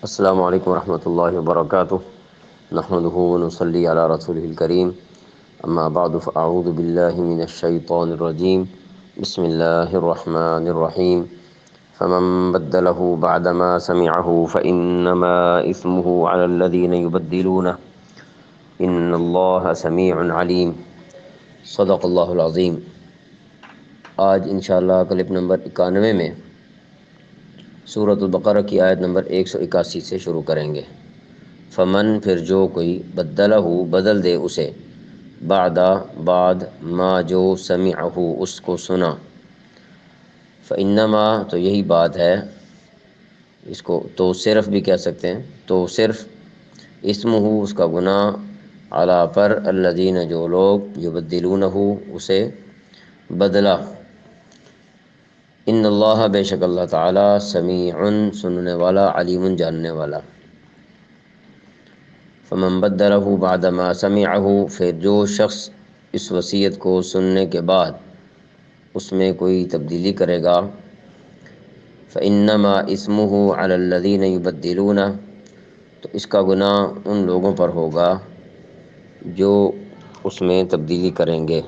السلام علیکم ورحمۃ اللہ وبرکاتہ نحمده ونصلي على رسوله الكريم اما بعد فاعوذ بالله من الشيطان الرجيم بسم الله الرحمن الرحيم فمن بدله بعدما سمعه فإنما إثمه على الذين يبدلونه إن الله سميع عليم صدق اللہ العظیم۔ آج انشاءاللہ کلپ نمبر 91 میں سورۃ البقرہ کی آیت نمبر 181 سے شروع کریں گے۔ فمن پھر جو کوئی بدلہ بدل دے اسے، بعد ما جو سمعہ اس کو سنا، فإنما تو یہی بات ہے، اس کو تو صرف بھی کہہ سکتے ہیں، تو صرف اسمہ اس کا گناہ، علی پر الذین جو لوگ یبدلونہ اسے بدلہ، ان اللہ بے شک اللہ تعالی سمیع سننے والا، علیم جاننے والا۔ فمن بدلہ بعد ما سمعہ پھر جو شخص اس وصیت کو سننے کے بعد اس میں کوئی تبدیلی کرے گا، فإنما اسمہ علی الذین یبدلونہ تو اس کا گناہ ان لوگوں پر ہوگا جو اس میں تبدیلی کریں گے۔